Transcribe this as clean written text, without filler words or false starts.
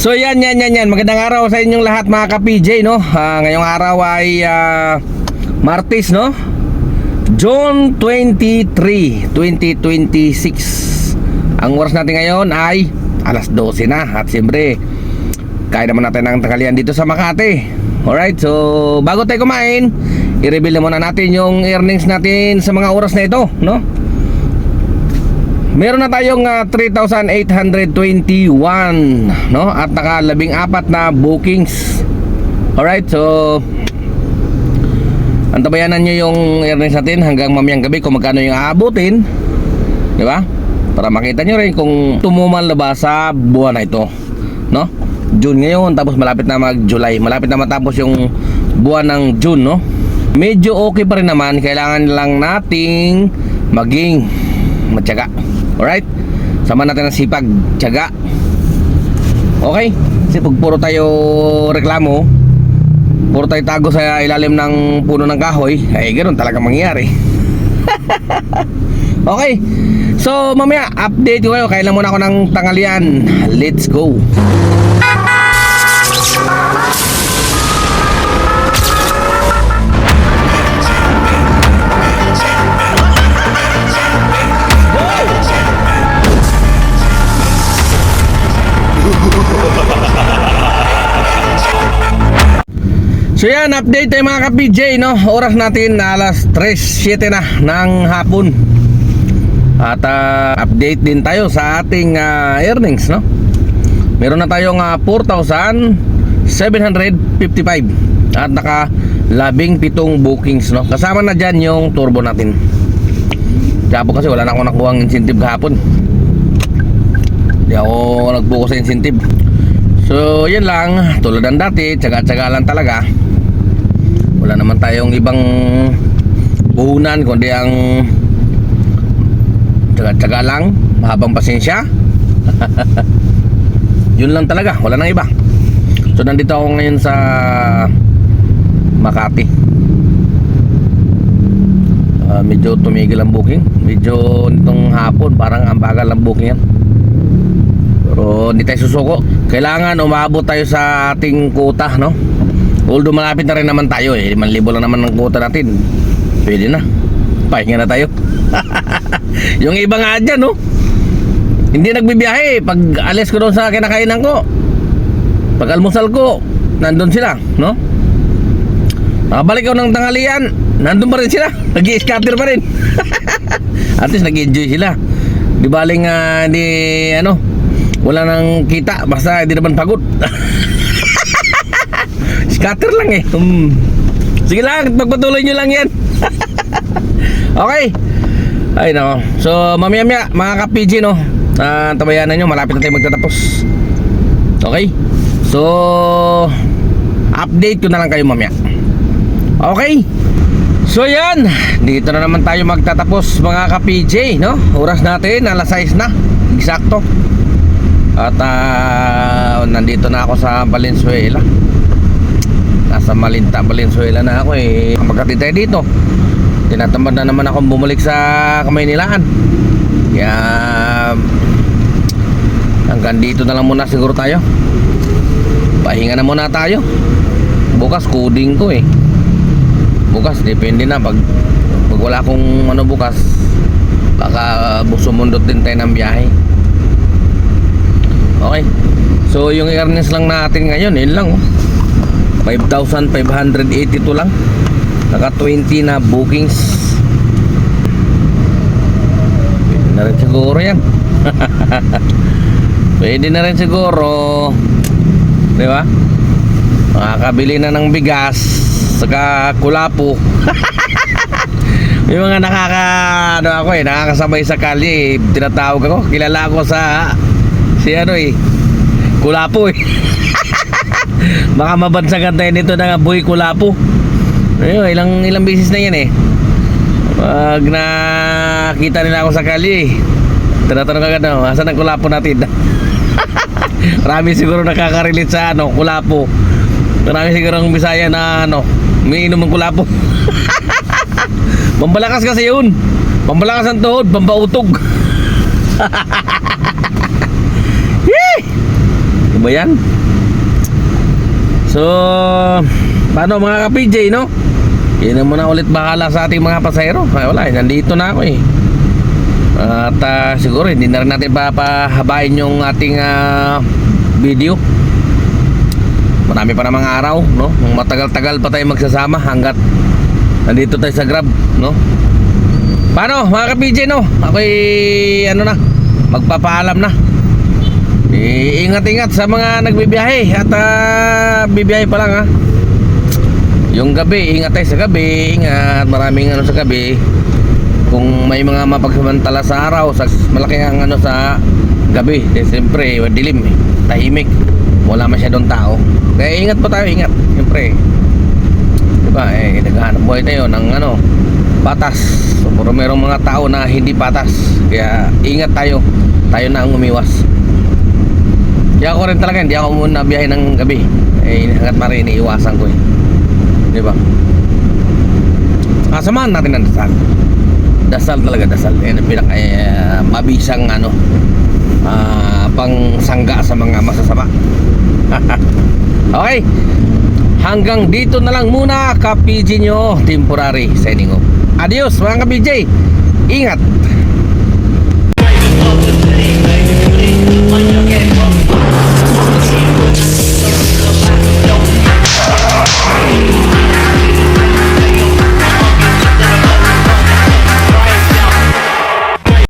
So yan. Magandang araw sa inyong lahat mga ka-PJ, no? Ngayong araw ay Martes, no? June 23, 2026. Ang oras natin ngayon ay alas 12 na. At siyempre, kaya naman natin ng tanghalian dito sa Makati. Alright, so bago tayo kumain, i-reveal muna natin yung earnings natin sa mga oras na ito, no? Meron na tayong 3,821, no? At naka-14 na bookings. Alright, so antabayanan nyo yung earnings natin hanggang mamayang gabi kung magkano yung aabutin, di ba? Para makita nyo rin kung tumumal na ba sa buwan na ito, no? June ngayon, tapos malapit na mag-July. Malapit na matapos yung buwan ng June, no? Medyo okay pa rin naman. Kailangan lang nating maging matyaga. Alright? Sama natin ang sipag, tiyaga. Okay? Kasi pag puro tayo reklamo, puro tayo tago sa ilalim ng puno ng kahoy, ay ganoon talaga mangyayari. Okay? So mamaya, update ko kayo. Kailan muna ako ng tanghalian. Let's go! So yan, update tayo mga ka-PJ, no? Oras natin alas 3:07 na ng hapon. At update din tayo sa ating earnings, no? Meron na tayong 4,755 at naka 17 bookings, no? Kasama na dyan yung turbo natin. Kaya po kasi wala na akong nakuhang incentive kahapon. Hindi ako nag-focus sa incentive. So yan lang, tulad ng dati, tsaga-tsaga lang talaga. Wala naman tayong ibang puhunan kundi ang tsaga-tsaga lang, mahabang pasensya. Yun lang talaga, wala nang iba. So nandito ako ngayon sa Makati. Medyo tumigil ang booking. Medyo nitong hapon parang ang bagal ang booking yan. Pero hindi tayo susuko. Kailangan umabot tayo sa ating quota, no? Although malapit na rin naman tayo, 5,000 lang naman ang quota natin. Pwede na, pahinga na tayo. Yung iba nga dyan, no? Hindi nagbibiyahe. Pag alis ko doon sa kinakainan ko, pag almusal ko, nandun sila, no? Nakabalik ako ng tanghalian, nandun pa rin sila. Nag-i-scatter pa rin. At least nag-enjoy sila. Di baling wala nang kita, basta hindi naman pagod. Scatter lang eh. Sige lang, pagpatuloy nyo lang yan. Okay. Ay no. So mamaya mga ka-PG, no, tabayanan nyo, malapit na tayo magtatapos. Okay. So update ko na lang kayo mamaya. Okay. So yan, dito na naman tayo magtatapos mga ka-PJ, no? Oras natin alas 6 na, eksakto. At nandito na ako sa Valenzuela. Nasa Malinta, Valenzuela na ako eh. Magkatid tayo dito. Tinatamad na naman akong bumalik sa Kamaynilaan. Kaya hanggang dito na lang muna siguro tayo. Pahinga na muna tayo. Bukas coding ko eh. Bukas depende na pag wala akong bukas, baka busumundot din tayo ng biyahe. Okay. So yung earnings lang natin ngayon, yun lang, 5,582 lang. Naka 20 na bookings. Pwede na rin siguro yan. Pwede na rin siguro, di ba? Makakabili na ng bigas saka kulapo. Yung mga nakakasabay sa kalye, tinatawag ako, kilala ako sa kulapo eh. Baka mabansagan tayo nito ng boy kulapo. Ayun, ilang beses na yan eh. Pag nakita nila ako sa kalye, tinatanong agad, asan ang kulapo natin? Marami siguro nakaka-relate sa kulapo. Marami siguro ang Bisaya na umiinom ng kulapo. Pambalakas kasi yun. Pambalakas ang tuhod, pampautog. ba yan? So, paano mga ka-PJ, no? Yun na muna ulit bahala sa ating mga pasahero. Ay, wala, nandito na ako eh. At siguro hindi na rin natin papahabain yung ating video. Marami pa namang araw, no? Matagal-tagal pa tayo magsasama hanggat nandito tayo sa Grab, no? Paano mga ka-PJ, no? Ako'y ano na, magpapaalam na. Ingat-ingat sa mga nagbibiyahe. At bibiyahe pa lang ha. Yung gabi, ingat tayo sa gabi. Ingat, maraming ano sa gabi. Kung may mga mapagsamantala sa araw, sa malaki ang ano sa gabi, siyempre dilim eh, tahimik, wala masyadong tao. Kaya ingat po tayo, ingat. Siyempre, diba, naghahanap buhay tayo ng ano, patas. So, pero merong mga tao na hindi patas. Kaya ingat tayo. Tayo na ang umiwas. Kaya ako rin talaga, hindi ako muna biyahe ng gabi. Hanggat mara iniiwasan ko eh. Diba? Samahan natin ang dasal. Dasal talaga, dasal. Yan ang pinaka mabisang ano, pang sangga sa mga masasama. Okay. Hanggang dito na lang muna, ka-PJ nyo. Temporary signing off. Adios mga ka-PJ. Ingat.